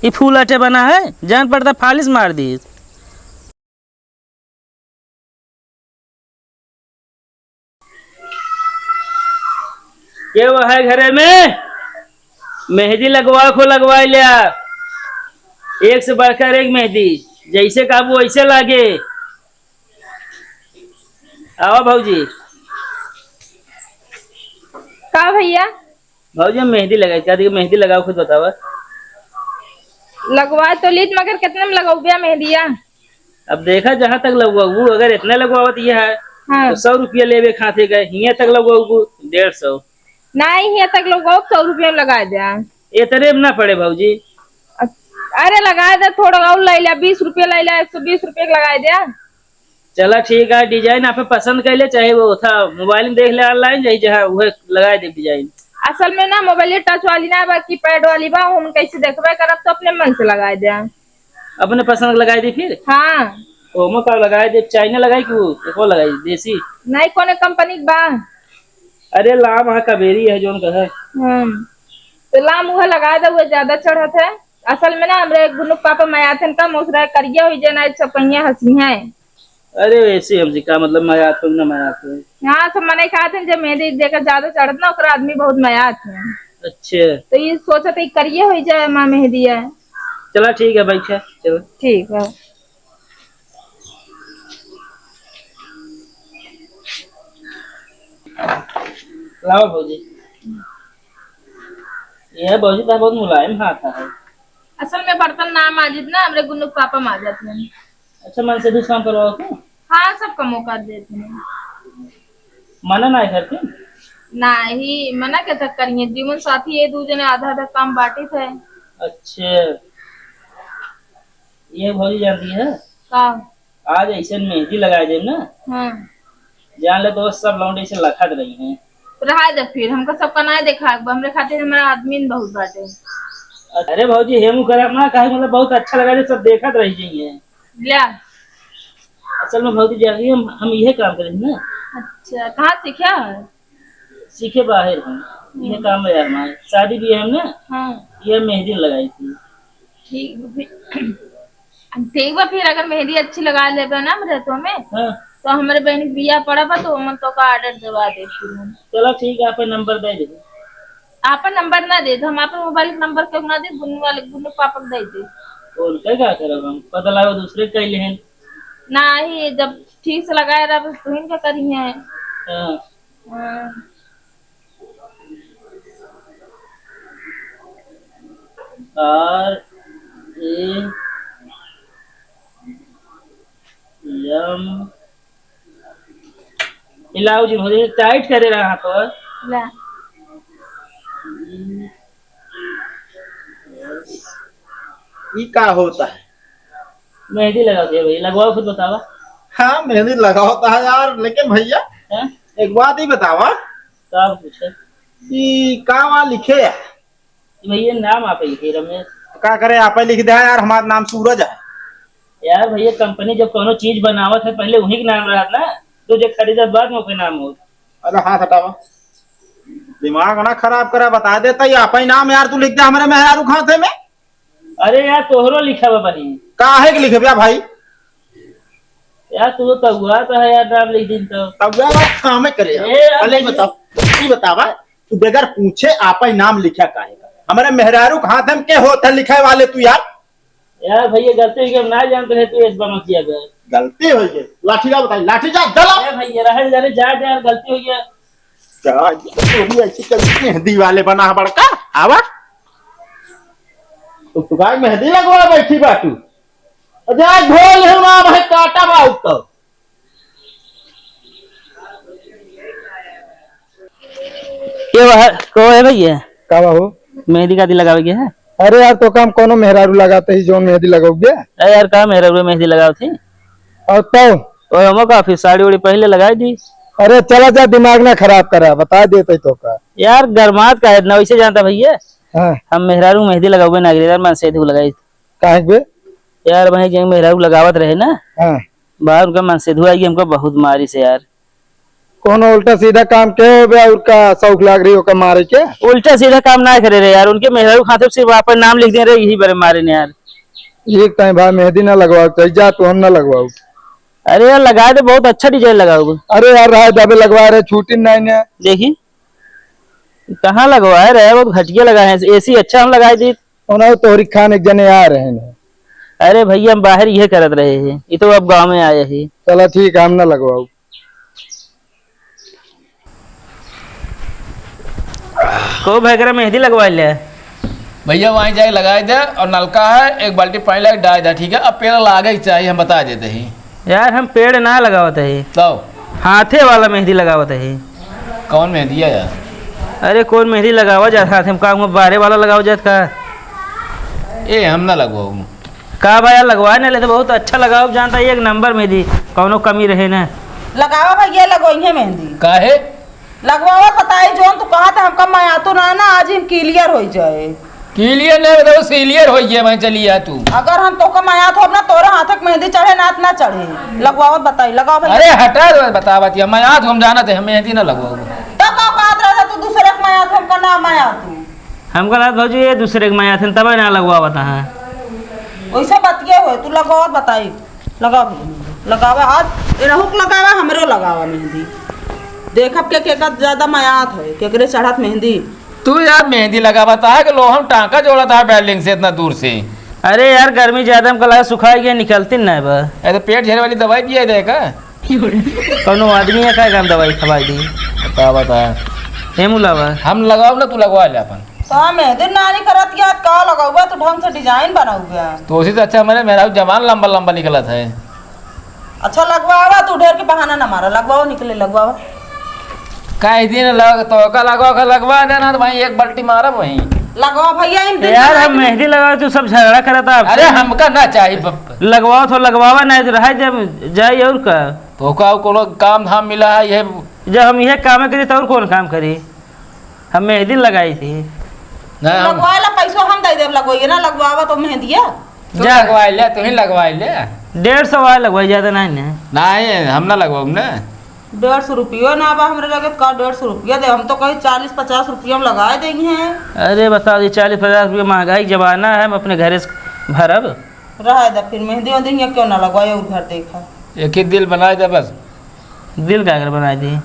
ये फूल अटे बना है, जान पड़ता फालिस मार दी। ये वो है घरे में मेहंदी लगवा खो लगवा लिया, एक से बढ़कर एक मेहंदी, जैसे काबू वैसे लागे। आओ भाजी। का भैया? भाजी हम मेहंदी लगाई, क्या देखिए मेहंदी लगाओ, खुद बतावा। लगवा तो लीत मगर कितने में लगाओ मेहंदिया? अब देखा जहाँ तक लगवाऊ, अगर इतना लगवावत ये है हाँ। तो 100 रुपया लेवे खाते गए, हिया तक लगवाऊ 150। नहीं है तक लगाओ 100 रुपये में लगा दे। इतने में ना पड़े भाजी। अरे लगा दे, थोड़ा और ले लिया, 20 रुपये ले लिया, 120 रुपये लगा दे। चला ठीक है, डिजाइन आप पसंद कर ले, चाहे वो था मोबाइल में देख ले, ऑनलाइन जाई जहाँ वह लगा दे डिजाइन। असल में ना मोबाइल टच वाली ना बाकी पैड वाली बा, हम कैसे देखबे करब तो अपने मन से लगा दे। अपने पसंद लगाई दी फिर। हाँ। ओमो का लगाई दे, चाइना लगाई कि वो लगाई देसी? नहीं कोने कंपनी बा। अरे लाम वहाँ कावेरी है जो उनका है। तो लाम वह लगा दे, वो ज्यादा चढ़त है। असल में ना हमरे गुनु पापा मायाथन का मोसरा करिया हुई जना छपैया हंसी है। अरे वैसे हम का मतलब मयात ना मयात है। हाँ सब मने खाते हैं, जब मेहंदी देखकर ज्यादा चढ़त ना ओकरा आदमी बहुत मयात है। अच्छा तो ये सोचा था करिए हो जाए माँ मेहंदी है। चला ठीक है भाई, चलो ठीक है। लाओ भौजी। यह भौजी तो बहुत मुलायम हाथ है। असल में बर्तन ना माजिद ना हमरे गुन्नू पापा माजत हैं। अच्छा मन से दूसरा काम करवाओ तो? हाँ सबका मौका देते हैं। मना ना करते? नहीं मना क्या तक करिए, जीवन साथी ये दूजे ने आधा आधा काम बांटे थे। अच्छा ये भौजी जानती है का? आज ऐसे मेहंदी लगा दे ना। हाँ। जान ले तो सब लौंडे से लखत रही हैं। रहा दे फिर हमको सबका ना देखा, हमरे खातिर हमारा आदमी बहुत बाटे। अरे भौजी हेमू करब ना, काहे मतलब बहुत अच्छा लगा दे, सब देखत रह जाइए। लिया। असल में भौजी जानिए हम यही काम करें ना। अच्छा कहाँ सीखा है? सीखे बाहर हम ये काम है यार, हमारे शादी भी है हमने। हाँ। ये मेहंदी लगाई थी। ठीक बा फिर अगर मेहंदी अच्छी लगा ले ना मेरे तो में। हाँ। तो हमारे बहन बिया पड़ा बा तो हम तो का ऑर्डर दवा दे फिर। चलो ठीक है, आप नंबर दे दे। आप नंबर ना दे, तो हम आप मोबाइल नंबर क्यों ना दे, गुन्नू वाले गुन्नू पापा को दे दे। और क्या करब हम, पता लगा दूसरे कह लेहन। ना ही जब ठीक से लगाए रहा बस तुहिन क्या करी है। हाँ। और यम मिलाओ जी, मुझे टाइट करे रहा तो ला। ये का होता है? मेहंदी लगा दिया भाई, लगवाओ खुद बतावा। हाँ मेहंदी लगा होता है यार, लेकिन भैया एक बात ही बतावा। सब कुछ है कि का वहाँ लिखे है? भैया नाम आप लिखे रमेश। का करे आप लिख दे यार, हमारा नाम सूरज है। यार भैया कंपनी जब कोनो चीज बनावत है पहले वही का नाम रहा ना, तो जो खरीदत बाद में नाम हो। अरे हाथ हटावा, दिमाग ना खराब करा, बता देता ही आप ही नाम यार, तू लिख दे हमारे मेहरारू खाते में। अरे यार तोहरो लिखा हुआ बनी काहे के लिखे भैया भाई? यार तू तो हुआ तो है यार, नाम लिख दी तो तब काम करे। पहले बताओ, ये बतावा तू बगैर पूछे आप ही नाम लिखा काहे का? हमारे मेहरारू खाते में के होते लिखे वाले तू यार? यार भैया गलती हुई, ना जानते हैं तू इस बार मत किया कर। गलती हो गई, लाठी जा बताई, लाठी जा चलो। भैया रह जाने जा यार, गलती हो गया। क्या ऐसी मेहंदी वाले बना बड़का आवा तो भाई मेहंदी लगवा बैठी बाटू। अजय ढोल है ना भाई, काटा बाउट तो को है भैया का बाबू मेहंदी का दी लगावे के है? अरे यार तो काम कोनो मेहरारू लगाते ही जो मेहंदी लगाओगे। अरे यार का मेरा मेहंदी लगाओ थी और तो और हम काफी साड़ी उड़ी पहले लगाई दी। अरे चला जा, दिमाग ना खराब करा, बता देते तो का यार गरमात का है ना, वैसे जानता भैया। हाँ। हम मेहरारू मेहंदी लगावे ना यार, मन से लगाई काहे बे यार, वही जंग मेहरारू लगावत रहे ना। हाँ। बाहर उनका मन से धुआई हमको बहुत मारी से यार। कौन उल्टा सीधा काम के हो बे और का शौक लाग रही हो का मारे के? उल्टा सीधा काम ना करे रे यार, उनके मेहरारू खाते सिर्फ आप नाम लिख दे रहे, यही बड़े मारे ने यार। एक टाइम भाई मेहंदी ना लगवाओ तो जा तू हम ना लगवाओ। अरे यार लगाए तो बहुत अच्छा डिजाइन लगाओगे। अरे यार रहा दबे लगवा रहे छूटी नहीं ने। देखी कहाँ लगवाए रहे, बहुत घटिया लगाए हैं। एसी अच्छा हम लगाए दी। उन्हें तोहरी खान एक जने आ रहे हैं। अरे भैया हम बाहर ये करत रहे हैं, ये तो अब गांव में आए हैं। चलो ठीक है हम ना लगवाओ। को भैया मेहंदी लगवा ले भैया वहीं जाके लगाए दे, और नलका है एक बाल्टी पानी लगा डाल दे, ठीक है। अब पेड़ लागे ही चाहिए, हम बता देते हैं यार। हम पेड़ ना लगावत है, तो हाथे वाला मेहंदी लगावत है। कौन मेहंदी है यार? अरे कौन मेहंदी लगावा जात हाथ में, काम बारे वाला लगाओ जात का? ये हम ना लगवाऊ का भाई लगवा ना ले तो बहुत अच्छा लगाओ, जानता है एक नंबर मेहंदी, कौनो कमी रहे ना। लगावा भैया लगवाइए मेहंदी काहे? लगवावा बताई जोन तू कहा था हमका मैं तो ना आज हम क्लियर हो जाए। क्लियर नहीं बताओ, सीलियर हो गया। मैं चली आ तू। अगर हम तो कमाया तो अपना तोरे हाथक मेहंदी चढ़े नाथ ना चढ़े। लगवावत बताई लगाओ भैया। अरे हटा दो, बता बतिया मैं आज हम जाना थे, हम मेहंदी ना लगवाऊ। तो का बात रहा तू दूसरे के माया हमका ना माया तू हमका रात भाजी ये दूसरे के माया थे तब ना लगवा बता है। वैसे बतिए हो तू लगवावत बताई। लगाओ मेहंदी लगावा आज रहूक लगावा हमरो लगावा मेहंदी। देखब के का ज्यादा मायात है केकरे चढ़त मेहंदी। तू यार मेहंदी लगा बता है कि लो हम टांका जोड़ा था बिल्डिंग से इतना दूर से। अरे यार गर्मी ज्यादा हमका लगा सुखाई गया, निकलती ना बा। तो पेट झेरे वाली दवाई दिया देगा कौनो आदमी है का दवाई खवाई दी? बता हे मुलावा हम लगाओ ना, तू लगवा ले अपन। तो मेहंदी नानी करत याद का लगाऊगा तू ढंग से डिजाइन बनाऊगा। तो उसी से अच्छा मैंने मेरा जवान लंबा लंबा निकला था। अच्छा लगवावा तू ढेर के बहाना ना मारा। लगवाओ निकले लगवावा। कई दिन लग तो का लगवा देना, तो वहीं एक बाल्टी मारा वहीं। लगवाओ भैया इन दिन यार हम मेहंदी लगा तू सब झगड़ा करता। अरे हमका ना चाहिए लगवाओ तो लगवावा नहीं तो रह जाए और का। तो का कोनो काम धाम मिला है ये? जब हम यह काम करी तो और कौन काम करी? हम मेहंदी लगाई थी। लगवाए ला पैसा हम दे देब लगवाइए ना। लगवावा तो मेहंदिया तू लगवाई ले, तू ही लगवाई ले। 150 वाला लगवाई ज्यादा नहीं। नहीं हम ना लगवाऊ ना। 150 रुपया ना बा हमरे लगे का 150 रुपया दे। हम तो कहीं 40-50 रुपया हम लगा देंगे हैं। अरे बताओ ये 40-50 रुपये महंगाई जमाना है, हम अपने घर से भरब। रह दे फिर मेहंदी वेहंदी यहाँ क्यों ना लगवाए और घर देखा। एक ही दिल बना दे बस। दिल का अगर बना दी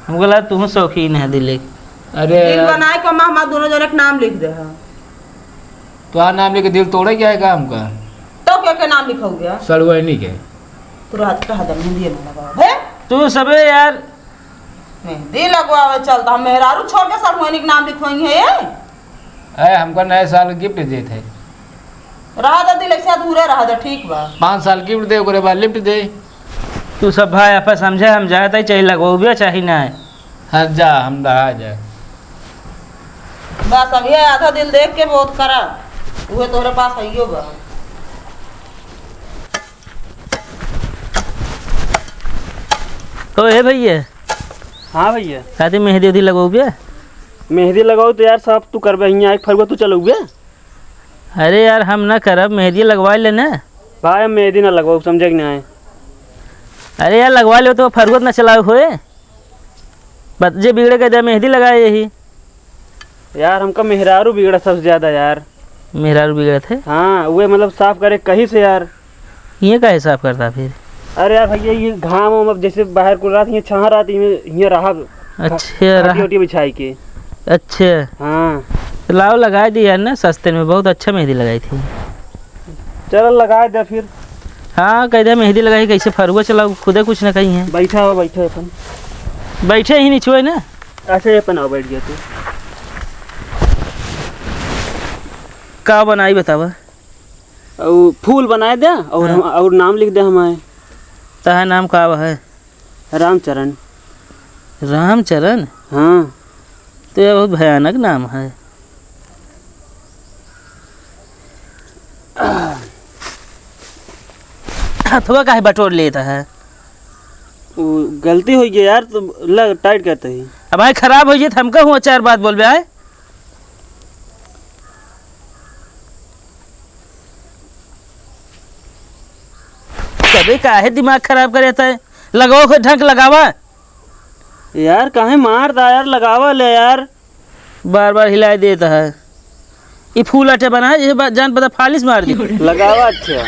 हमको लगा तुम शौकीन है दिल एक। अरे दिल बनाए को हम दोनों जने के नाम लिख दे। तो आ नाम लेके दिल तोड़े क्या है काम का? तो क्या नाम लिखा हो गया सड़वैनी के? तू रह दे मेहंदी ना लगवा है। तू सबे यार मेहंदी लगवावे चलता हम मेहरारू छोड़ के सब के नाम लिखवाएंगे ये। अरे हमको नए साल गिफ्ट दे थे। रहा दे दिल ऐसे अधूरे रहा दे ठीक बा। 5 साल गिफ्ट दे, ओकरे बाद लिफ्ट दे। तू सब भाई आपस समझे, हम जाते चाहिए लगवाओ चाहिए ना। हाँ जा हम रहा जा। बस अभी आधा दिल देख के बहुत करा वो तोरे पास आइयो बा। तो हे भैया हाँ भैया साथी मेहंदी उदी लगवाओगे? मेहंदी लगाओ तो यार साहब तू करबे यहाँ एक फरवा तू चलोगे। अरे यार हम ना करब, मेहंदी लगवा लेना। भाई हम मेहंदी ना लगाओ समझे कि नहीं। अरे यार लगवा लो तो फरवत ना चलाओ होए, बच्चे बिगड़े के दे मेहंदी लगाए यही। यार हमका मेहरारू बिगड़ा सबसे ज़्यादा यार। मेहरारू बिगड़े थे? हाँ वो मतलब साफ करे कहीं से यार। ये का हिसाब करता फिर? अरे यार भैया ये घाम वाम अब जैसे बाहर को रात यहाँ छाह रात यहाँ रहा। अच्छा रोटी बिछाई के। अच्छा हाँ तो लाओ लगा दी यार ना, सस्ते में बहुत अच्छा मेहंदी लगाई थी। चलो लगा दे फिर। हाँ कह दे मेहंदी लगाई कैसे फरुआ चलाओ, खुदे कुछ ना कहीं है। बैठा हो बैठा अपन। बैठे ही नीचे है ना। अच्छा अपन आओ बैठ गया तू। का बनाई बतावा? और फूल बनाए दे और हम और नाम लिख दे हमारे। तहा नाम का है? रामचरण। रामचरण? हाँ तो यह बहुत भयानक नाम है। हथवा काहे बटोर लेता है? वो गलती हो गई यार तो लग टाइट करते ही। अब भाई खराब हो जाए तो हमका हुआ 4 बात बोल आए। कभी काहे दिमाग खराब करे था? लगाओ कोई ढंग लगावा। यार काहे मारता यार, लगावा ले यार। बार बार हिला देता है। ये फूल अटे बना है जैसे जान पता फालिस मार दी। लगावा अच्छा।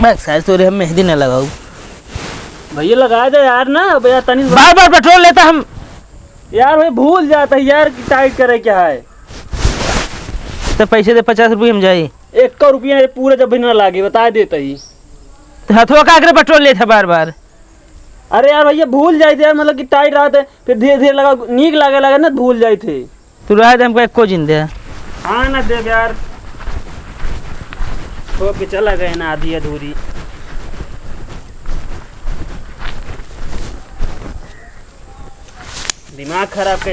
बस सारे तोरे हम मेहंदी न लगाऊ। भैया लगा दे यार ना भैया, तनी बार बार पेट्रोल लेता हम। यार भाई भूल जाता है यार कि टाइट करे क्या है। तो पैसे दे 50 रुपये हम जाई। 1 रुपया ये पूरा जब भी ना लागे बता देता ही। तो हथवा का आकर पेट्रोल लेता बार बार। अरे यार भैया भूल जाए थे यार, मतलब कि टाइट रहा था, फिर धीरे धीरे लगा, नीक लगे ना भूल जाए थे। तू रहा दे हमको एक को जिंदे। हाँ ना देव यार, हो के चला गए ना आधी अधूरी। दिमाग खराब कर